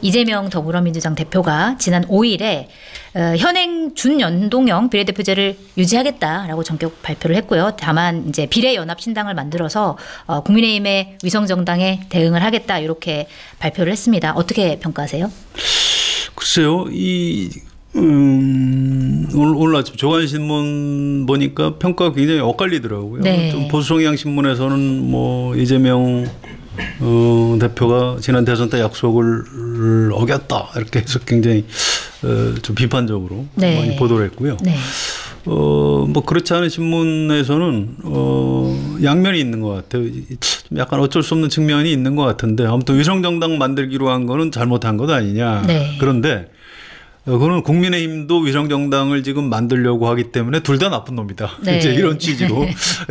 이재명 더불어민주당 대표가 지난 5일에 현행 준연동형 비례대표제를 유지하겠다라고 전격 발표를 했고요. 다만 이제 비례연합신당을 만들어서 국민의힘의 위성정당에 대응을 하겠다 이렇게 발표를 했습니다. 어떻게 평가하세요? 글쎄요, 오늘 아침 조간신문 보니까 평가가 굉장히 엇갈리더라고요. 네. 좀 보수성향신문에서는 뭐 이재명 대표가 지난 대선 때 약속을 어겼다 이렇게 해서 굉장히 좀 비판적으로 네. 많이 보도를 했고요. 네. 뭐 그렇지 않은 신문에서는 양면이 있는 것 같아요. 좀 약간 어쩔 수 없는 측면이 있는 것 같은데 아무튼 위성정당 만들기로 한 거는 잘못한 것 아니냐. 네. 그런데 그거는 국민의힘도 위성정당을 지금 만들려고 하기 때문에 둘 다 나쁜 놈이다. 네. 이제 이런 취지로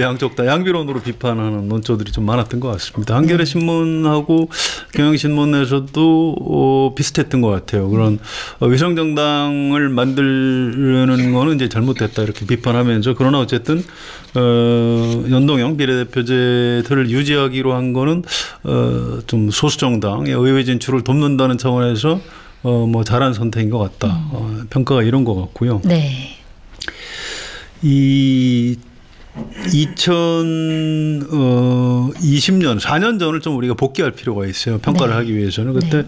양쪽 다 양비론으로 비판하는 논조들이 좀 많았던 것 같습니다. 한겨레 신문하고 경향신문에서도 비슷했던 것 같아요. 그런 위성정당을 만들려는 거는 이제 잘못됐다 이렇게 비판하면서 그러나 어쨌든 연동형 비례대표제를 유지하기로 한 거는 좀 소수정당의 의회 진출을 돕는다는 차원에서 뭐 잘한 선택인 것 같다. 평가가 이런 것 같고요. 네. 이 2020년 4년 전을 좀 우리가 복귀할 필요가 있어요. 평가를 네. 하기 위해서는 그때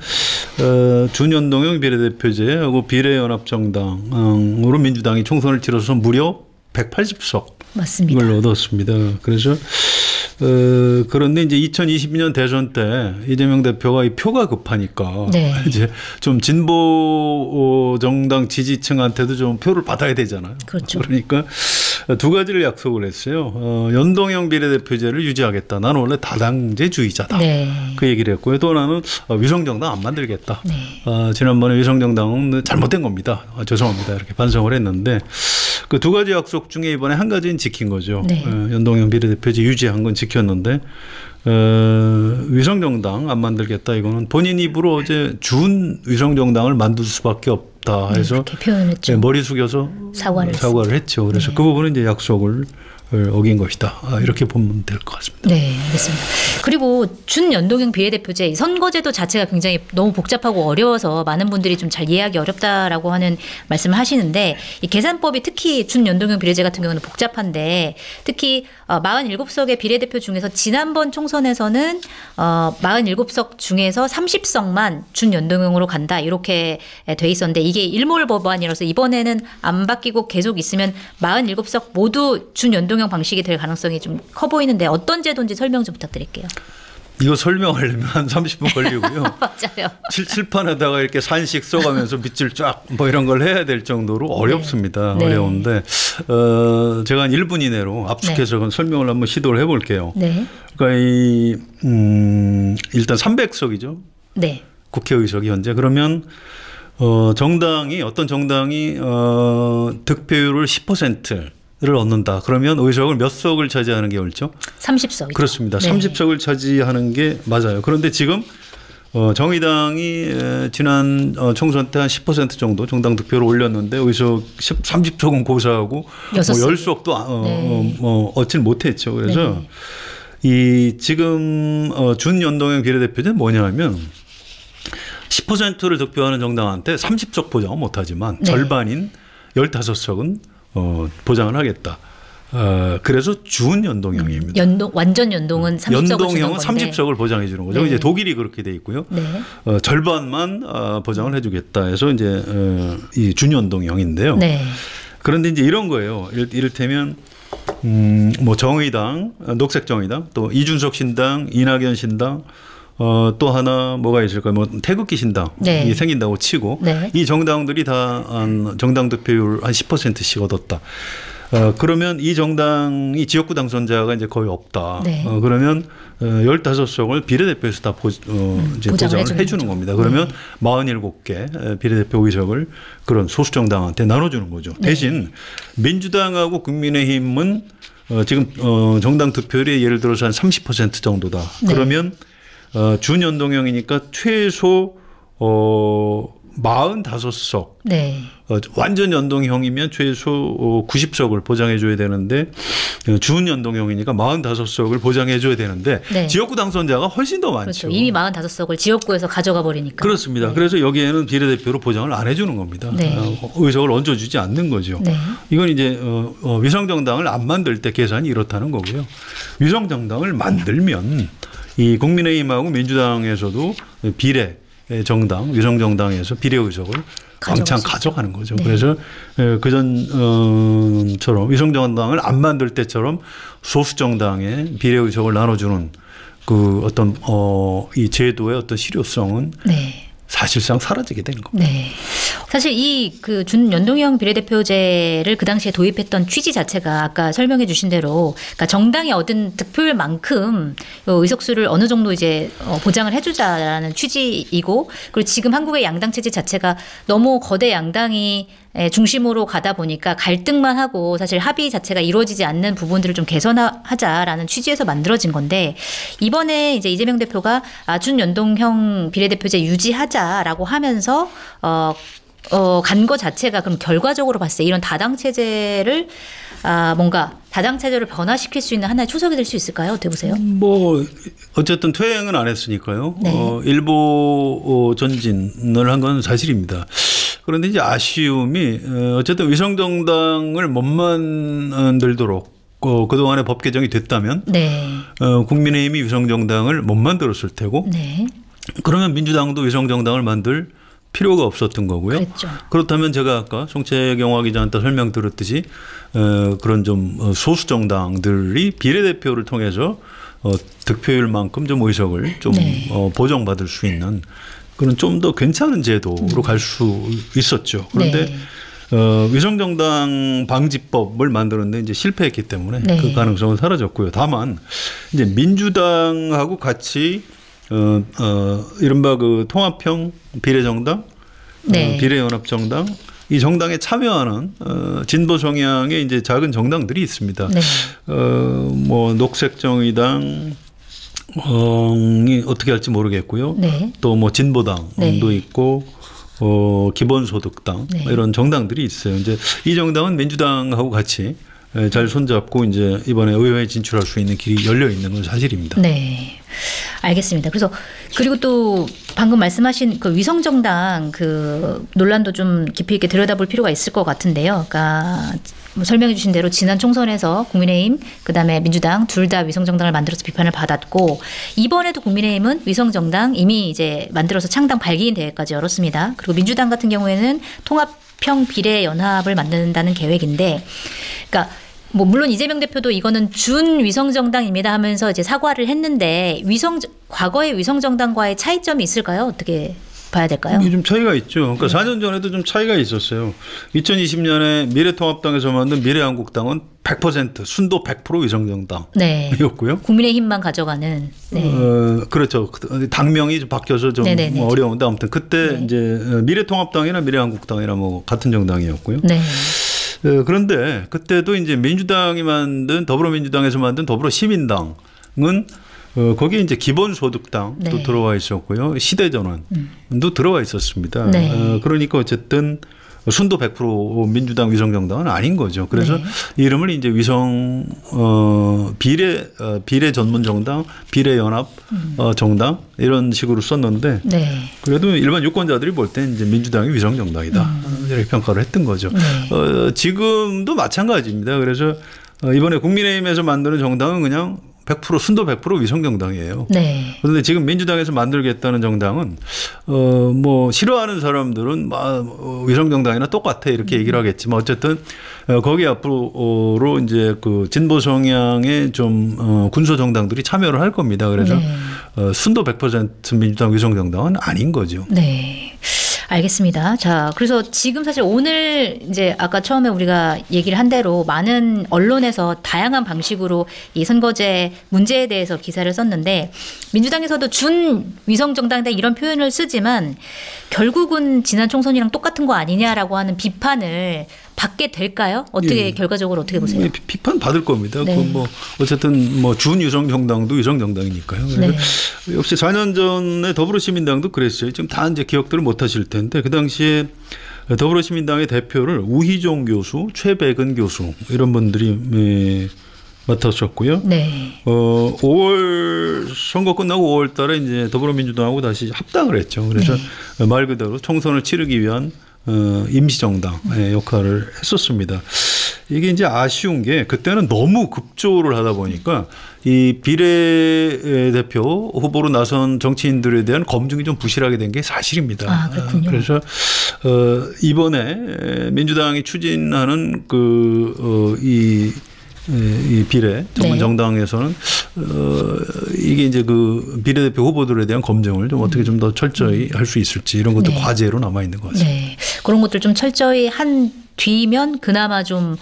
준연동형 비례대표제하고 비례연합정당으로 민주당이 총선을 치러서 무려 180석 맞습니다. 이걸 얻었습니다. 그래서 그런데 이제 2022년 대선 때 이재명 대표가 이 표가 급하니까 네. 이제 좀 진보 정당 지지층한테도 좀 표를 받아야 되잖아요. 그렇죠. 그러니까 두 가지를 약속을 했어요. 연동형 비례대표제를 유지하겠다. 나는 원래 다당제주의자다. 네. 그 얘기를 했고요. 또 하나는 위성정당 안 만들겠다. 네. 지난번에 위성정당은 잘못된 겁니다. 죄송합니다. 이렇게 반성을 했는데 그 두 가지 약속 중에 이번에 한 가지는 지킨 거죠. 네. 연동형 비례대표제 유지한 건 지켰는데 위성정당 안 만들겠다. 이거는 본인 입으로 어제 준 위성정당을 만들 수밖에 없다 해서 그렇게 표현했죠. 머리 숙여서 사과를 했죠. 그래서 네. 그 부분은 이제 약속을 어긴 것이다. 이렇게 보면 될 것 같습니다. 네, 알겠습니다. 그리고 준연동형 비례대표제 선거제도 자체가 굉장히 너무 복잡하고 어려워서 많은 분들이 좀 잘 이해하기 어렵다라고 하는 말씀을 하시는데 이 계산법이 특히 준연동형 비례제 같은 경우는 복잡한데 특히 47석의 비례대표 중에서 지난번 총선에서는 47석 중에서 30석만 준연동형으로 간다 이렇게 돼 있었는데 이게 일몰 법안이라서 이번에는 안 바뀌고 계속 있으면 47석 모두 준연동형 방식이 될 가능성이 좀 커 보이는데 어떤 제도인지 설명 좀 부탁드릴게요. 이거 설명하려면 한 30분 걸리고요. 맞아요. 칠판에다가 이렇게 산씩 써가면서 밑줄 쫙 뭐 이런 걸 해야 될 정도로 어렵습니다. 네. 어려운데 제가 한 1분 이내로 압축해서 네. 설명을 한번 시도를 해볼게요. 네. 그러니까 일단 300석이죠. 네. 국회의석이 현재. 그러면 정당이 어떤 정당이 득표율을 10%를 얻는다. 그러면 의석을 몇 석을 차지하는 게 옳죠? 30석이죠. 그렇습니다. 네. 30석을 차지하는 게 맞아요. 그런데 지금 정의당이 지난 총선 때 한 10% 정도 정당 득표를 올렸는데 의석 30석은 고사하고 뭐 10석도 얻질 못했죠. 그래서 네. 이 지금 준연동형 비례대표제는 뭐냐면 10%를 득표하는 정당한테 30석 보장은 못하지만 네. 절반인 15석은 보장을 하겠다. 그래서 준연동형입니다. 완전 연동은 30석을 연동형은 30석을 보장해 주는 거죠. 네. 이제 독일이 그렇게 돼 있고요. 네. 절반만 보장을 해주겠다 해서 이제 이 준연동형인데요. 네. 그런데 이제 이런 거예요. 이를테면 뭐 정의당, 녹색정의당, 또 이준석 신당, 이낙연 신당, 또 하나 뭐가 있을까요? 뭐 태극기 신당이 네. 생긴다고 치고 네. 이 정당들이 다 정당 득표율 한 10%씩 얻었다. 그러면 이 정당이 지역구 당선자가 이제 거의 없다. 네. 그러면 15석을 비례대표에서 다 이제 보장을 해주는 겁니다. 그러면 47개 비례대표 의석을 그런 소수정당한테 나눠주는 거죠. 네. 대신 민주당하고 국민의힘은 지금 정당 득표율이 예를 들어서 한 30% 정도다. 네. 그러면 준연동형이니까 최소 45석 네. 완전 연동형이면 최소 90석을 보장해 줘야 되는데 준 연동형이니까 45석을 보장해 줘야 되는데 네. 지역구 당선자가 훨씬 더 많죠. 그렇죠. 이미 45석을 지역구에서 가져가 버리니까. 그렇습니다. 네. 그래서 여기에는 비례대표로 보장을 안 해주는 겁니다. 네. 의석을 얹어주지 않는 거죠. 네. 이건 이제 위성정당을 안 만들 때 계산이 이렇다는 거고요. 위성정당을 만들면 이 국민의힘하고 민주당에서도 비례 정당, 위성정당에서 비례 의석을 왕창 가져가는 거죠. 네. 그래서 그전처럼 위성정당을 안 만들 때처럼 소수정당에 비례 의석을 나눠주는 그 어떤 이 제도의 어떤 실효성은 네. 사실상 사라지게 된 겁니다. 네. 사실 이 그 준연동형 비례대표제를 그 당시에 도입했던 취지 자체가 아까 설명해 주신 대로 그러니까 정당이 얻은 득표율만큼 의석수를 어느 정도 이제 보장을 해주자라는 취지이고 그리고 지금 한국의 양당 체제 자체가 너무 거대 양당이 중심으로 가다 보니까 갈등만 하고 사실 합의 자체가 이루어지지 않는 부분들을 좀 개선하자라는 취지에서 만들어진 건데 이번에 이제 이재명 대표가 준연동형 비례대표제 유지하자라고 하면서 간 거 자체가 그럼 결과적으로 봤을 때 이런 다당 체제를 뭔가 다당 체제를 변화시킬 수 있는 하나의 초석이 될 수 있을까요? 어떻게 보세요? 뭐 어쨌든 퇴행은 안 했으니까요. 네. 일보 전진을 한 건 사실입니다. 그런데 이제 아쉬움이 어쨌든 위성정당을 못 만들도록 그동안에 법 개정이 됐다면 네. 국민의힘이 위성정당을 못 만들었을 테고 네. 그러면 민주당도 위성정당을 만들 필요가 없었던 거고요. 그랬죠. 그렇다면 제가 아까 송채경화 기자한테 설명드렸듯이 그런 좀 소수 정당들이 비례대표를 통해서 득표율만큼 좀 의석을 좀 네. 보정받을 수 있는 그런 좀 더 괜찮은 제도로 갈 수 있었죠. 그런데 네. 위성정당 방지법을 만드는데 이제 실패했기 때문에 네. 그 가능성은 사라졌고요. 다만 이제 민주당하고 같이 이른바 그 통합형 비례정당, 네. 비례연합정당 이 정당에 참여하는 진보 성향의 이제 작은 정당들이 있습니다. 네. 뭐 녹색정의당 이 어떻게 할지 모르겠고요. 네. 또 뭐 진보당도 네. 있고 기본소득당 네. 이런 정당들이 있어요. 이제 이 정당은 민주당하고 같이 잘 손잡고 이제 이번에 의회에 진출할 수 있는 길이 열려 있는 건 사실입니다. 네. 알겠습니다. 그리고 또 방금 말씀하신 그 위성정당 그 논란도 좀 깊이 있게 들여다볼 필요가 있을 것 같은데요. 그러니까 뭐 설명해 주신 대로 지난 총선에서 국민의힘 그다음에 민주당 둘 다 위성정당을 만들어서 비판을 받았고 이번에도 국민의힘은 위성정당 이미 이제 만들어서 창당 발기인 대회까지 열었습니다. 그리고 민주당 같은 경우에는 통합형 비례연합을 만든다는 계획인데 그러니까 뭐 물론 이재명 대표도 이거는 준 위성정당입니다 하면서 이제 사과를 했는데 과거의 위성정당과의 차이점이 있을까요? 어떻게 봐야 될까요? 이게 좀 차이가 있죠. 그러니까 4년 전에도 좀 차이가 있었어요. 2020년에 미래통합당에서 만든 미래한국당은 100% 순도 100% 위성정당이었고요. 네. 국민의힘만 가져가는. 네. 그렇죠. 당명이 좀 바뀌어서 좀 네네네. 어려운데 아무튼 그때 네. 이제 미래통합당이나 미래한국당이나 뭐 같은 정당이었고요. 네. 그런데 그때도 이제 민주당이 만든 더불어민주당에서 만든 더불어시민당은 거기에 이제 기본소득당도 네. 들어와 있었고요. 시대전환도 들어와 있었습니다. 네. 그러니까 어쨌든 순도 100% 민주당 위성정당은 아닌 거죠. 그래서 네. 이름을 이제 비례 전문 정당, 비례연합 정당 이런 식으로 썼는데 네. 그래도 일반 유권자들이 볼 때 이제 민주당이 위성정당이다 이렇게 평가를 했던 거죠. 네. 지금도 마찬가지입니다. 그래서 이번에 국민의힘에서 만드는 정당은 그냥 100% 순도 100% 위성정당이에요. 네. 그런데 지금 민주당에서 만들겠다는 정당은 뭐 싫어하는 사람들은 위성정당이나 똑같아 이렇게 얘기를 하겠지만 어쨌든 거기 앞으로 이제 그 진보 성향의 좀 군소 정당들이 참여를 할 겁니다. 그래서 네. 순도 100% 민주당 위성정당은 아닌 거죠. 네. 알겠습니다. 자, 그래서 지금 사실 오늘 이제 아까 처음에 우리가 얘기를 한 대로 많은 언론에서 다양한 방식으로 이 선거제 문제에 대해서 기사를 썼는데 민주당에서도 준 위성정당이다 이런 표현을 쓰지만 결국은 지난 총선이랑 똑같은 거 아니냐라고 하는 비판을 받게 될까요? 어떻게 결과적으로 어떻게 보세요? 비판 받을 겁니다. 네. 뭐 어쨌든 뭐 준 위성정당도 위성정당이니까요. 네. 역시 4년 전에 더불어시민당도 그랬어요. 지금 다 이제 기억들을 못 하실 텐데 그 당시에 더불어시민당의 대표를 우희종 교수, 최백은 교수 이런 분들이 맡았었고요. 네. 5월 선거 끝나고 5월 달에 이제 더불어민주당하고 다시 합당을 했죠. 그래서 네. 말 그대로 총선을 치르기 위한 임시정당의 역할을 했었습니다. 이게 이제 아쉬운 게 그때는 너무 급조를 하다 보니까 이 비례대표 후보로 나선 정치인들에 대한 검증이 좀 부실하게 된 게 사실입니다. 아, 그렇군요. 그래서 이번에 민주당이 추진하는 이 비례 전문 정당에서는 이게 이제 그 비례대표 후보들에 대한 검증을 좀 어떻게 좀 더 철저히 할 수 있을지 이런 것도 과제로 남아 있는 것 같습니다. 네. 그런 것들 좀 철저히 한 뒤면 그나마 좀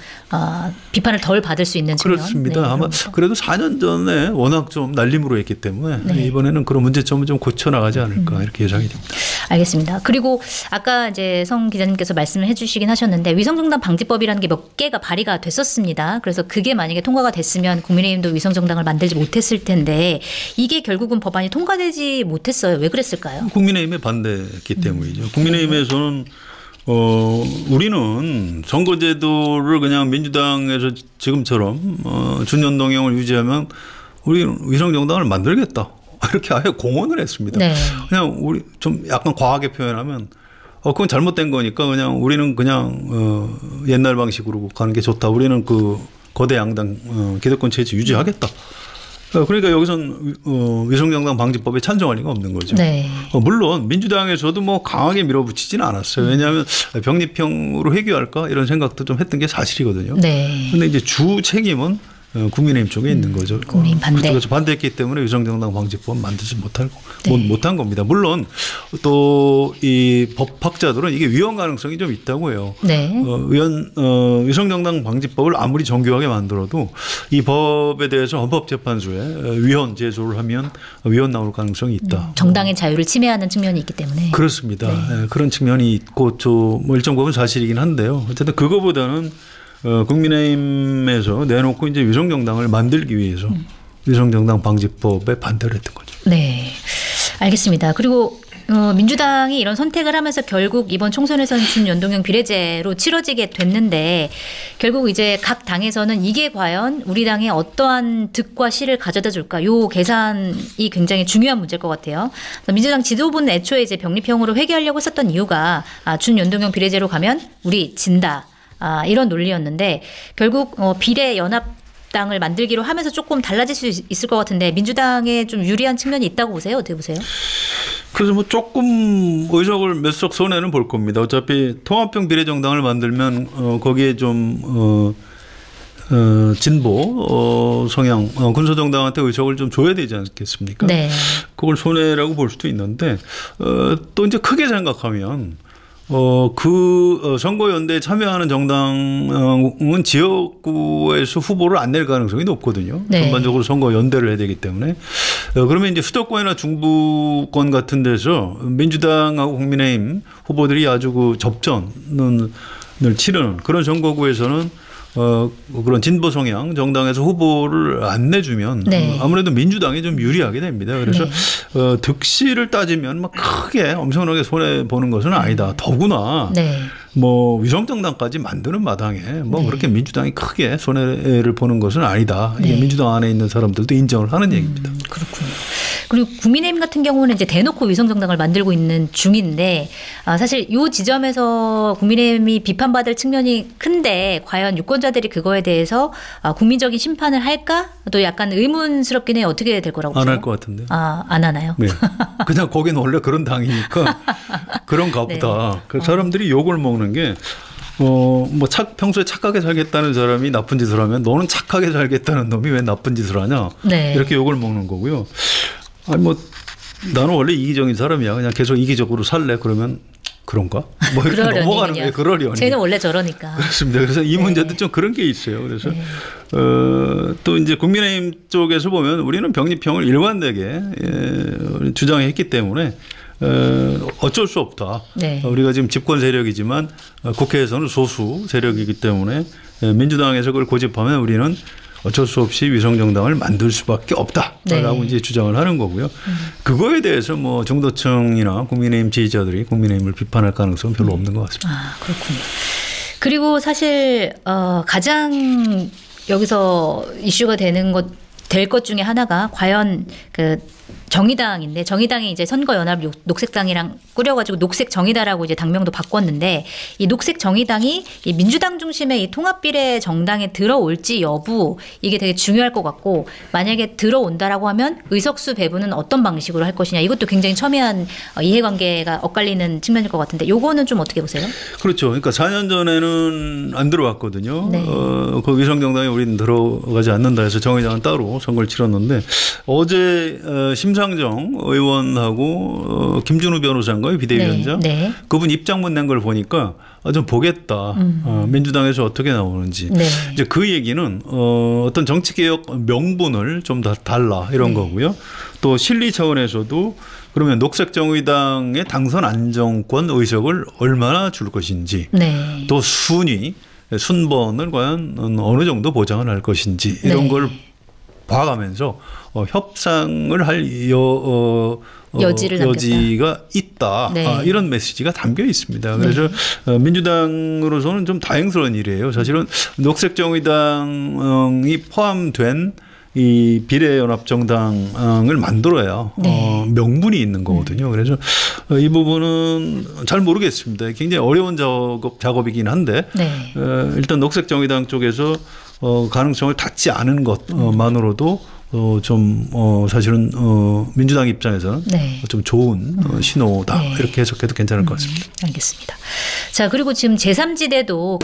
비판을 덜 받을 수 있는 측면. 그렇습니다. 네, 아마 그래도 4년 전에 워낙 좀 날림으로 했기 때문에 이번에는 그런 문제점을 좀 고쳐나가지 않을까 이렇게 예상이 됩니다. 알겠습니다. 그리고 아까 이제 성 기자님께서 말씀을 해주시긴 하셨는데 위성정당 방지법이라는 게 몇 개가 발의가 됐었습니다. 그래서 그게 만약에 통과가 됐으면 국민의힘도 위성정당을 만들지 못했을 텐데 이게 결국은 법안이 통과되지 못했어요. 왜 그랬을까요? 국민의힘에 반대했기 때문이죠. 국민의힘에서는 우리는 선거제도를 그냥 민주당에서 지금처럼 준연동형을 유지하면 우리는 위성정당을 만들겠다. 이렇게 아예 공언을 했습니다. 네. 그냥 우리 좀 약간 과하게 표현하면 그건 잘못된 거니까 그냥 우리는 그냥 옛날 방식으로 가는 게 좋다. 우리는 그 거대 양당 기득권 체제 유지하겠다. 그러니까 여기선 위성정당 방지법에 찬성할 리가 없는 거죠. 네. 물론 민주당에서도 뭐 강하게 밀어붙이지는 않았어요. 왜냐하면 병립형으로 회귀할까 이런 생각도 좀 했던 게 사실이거든요. 네. 그런데 이제 주 책임은 국민의힘 쪽에 있는 거죠. 국민의힘 반대. 그래서 반대했기 때문에 위성정당 방지법 만들지 못한 겁니다. 물론 또 이 법학자들은 이게 위헌 가능성이 좀 있다고 해요. 네. 위성정당 방지법을 아무리 정교하게 만들어도 이 법에 대해서 헌법재판소에 위헌 제소를 하면 위헌 나올 가능성이 있다. 정당의 자유를 침해하는 측면이 있기 때문에. 그렇습니다. 네. 그런 측면이 있고 뭐 일정 부분 사실이긴 한데요. 어쨌든 그거보다는 국민의힘에서 내놓고 이제 위성정당을 만들기 위해서 위성정당 방지법에 반대를 했던 거죠. 네, 알겠습니다. 그리고 민주당이 이런 선택을 하면서 결국 이번 총선에서는 준연동형 비례제로 치러지게 됐는데 결국 이제 각 당에서는 이게 과연 우리 당에 어떠한 득과 실을 가져다 줄까 요 계산이 굉장히 중요한 문제일 것 같아요. 민주당 지도부는 애초에 이제 병립형으로 회귀하려고 했었던 이유가 준연동형 비례제로 가면 우리 진다. 이런 논리였는데 결국 비례연합당을 만들기로 하면서 조금 달라질 수 있을 것 같은데 민주당에 좀 유리한 측면이 있다고 보세요? 어떻게 보세요? 그래서 뭐 조금 의석을 몇 석 손해는 볼 겁니다. 어차피 통합형 비례정당을 만들면 거기에 좀 진보 성향 군소정당한테 의석을 좀 줘야 되지 않겠습니까? 네. 그걸 손해라고 볼 수도 있는데 또 이제 크게 생각하면 선거연대에 참여하는 정당은 지역구에서 후보를 안 낼 가능성이 높거든요. 네. 전반적으로 선거연대를 해야 되기 때문에. 그러면 이제 수도권이나 중부권 같은 데서 민주당하고 국민의힘 후보들이 아주 그 접전을 치르는 그런 선거구에서는 그런 진보 성향 정당에서 후보를 안 내주면 아무래도 민주당이 좀 유리하게 됩니다. 그래서 득실을 따지면 막 크게 엄청나게 손해 보는 것은 아니다. 더구나 뭐 위성정당까지 만드는 마당에 뭐 그렇게 민주당이 크게 손해를 보는 것은 아니다. 이게 민주당 안에 있는 사람들도 인정을 하는 얘기입니다. 그렇군요. 그리고 국민의힘 같은 경우는 이제 대놓고 위성정당을 만들고 있는 중인데 사실 이 지점에서 국민의힘이 비판받을 측면이 큰데 과연 유권자들이 그거에 대해서 국민적인 심판을 할까? 또 약간 의문스럽긴 해요. 어떻게 될 거라고 보세요? 안 할 것 같은데. 안 하나요? 네. 그냥 거기는 원래 그런 당이니까 그런가 보다. 그 사람들이 욕을 먹는 게 평소에 착하게 살겠다는 사람이 나쁜 짓을 하면 너는 착하게 살겠다는 놈이 왜 나쁜 짓을 하냐. 이렇게 욕을 먹는 거고요. 아니 나는 원래 이기적인 사람이야. 그냥 계속 이기적으로 살래. 그러면 그런가? 뭐 이렇게 넘어가는 거예요. 그러려니. 쟤는 원래 저러니까. 그렇습니다. 그래서 이 문제도 좀 그런 게 있어요. 그래서 또 이제 국민의힘 쪽에서 보면 우리는 병립형을 일관되게 주장했기 때문에 어쩔 수 없다. 우리가 지금 집권 세력이지만 국회에서는 소수 세력이기 때문에 민주당에서 그걸 고집하면 우리는 어쩔 수 없이 위성정당을 만들 수밖에 없다라고 네. 이제 주장을 하는 거고요. 그거에 대해서 뭐 중도층이나 국민의힘 지지자들이 국민의힘을 비판할 가능성은 별로 없는 것 같습니다. 아, 그렇군요. 그리고 사실 가장 여기서 이슈가 되는 될 것 중에 하나가 과연 그 정의당인데 정의당이 이제 선거연합 녹색당이랑 꾸려가지고 녹색정의당이라고 이제 당명도 바꿨는데 이 녹색정의당이 이 민주당 중심의 이 통합비례 정당에 들어올지 여부 이게 되게 중요할 것 같고 만약에 들어온다라고 하면 의석수 배분은 어떤 방식으로 할 것이냐 이것도 굉장히 첨예한 이해관계가 엇갈리는 측면일 것 같은데 요거는 좀 어떻게 보세요? 그렇죠. 그러니까 4년 전에는 안 들어왔거든요. 네. 그 위성정당에 우리는 들어가지 않는다 해서 정의당은 따로 선거를 치렀는데 어제 심상정 의원하고 김준우 변호사인가요? 비대위원장. 네. 네. 그분 입장문 낸 걸 보니까 좀 보겠다. 민주당에서 어떻게 나오는지. 네. 이제 그 얘기는 어떤 정치개혁 명분을 좀 더 달라 이런 네. 거고요. 또 실리 차원에서도 그러면 녹색정의당의 당선 안정권 의석을 얼마나 줄 것인지. 네. 또 순번을 과연 어느 정도 보장을 할 것인지 이런 네. 걸 봐가면서 협상을 할 여지가 있다. 네. 이런 메시지가 담겨 있습니다. 그래서 민주당으로서는 좀 다행스러운 일이에요. 사실은 녹색정의당이 포함된 이 비례연합정당을 만들어야 네. 명분이 있는 거거든요. 그래서 이 부분은 잘 모르겠습니다. 굉장히 어려운 작업이긴 한데 네. 일단 녹색정의당 쪽에서 가능성을 닫지 않은 것만으로도 좀 사실은 민주당 입장에서는 네. 좀 좋은 신호다. 네. 이렇게 해석해도 괜찮을 것 같습니다. 알겠습니다. 자, 그리고 지금 제3지대도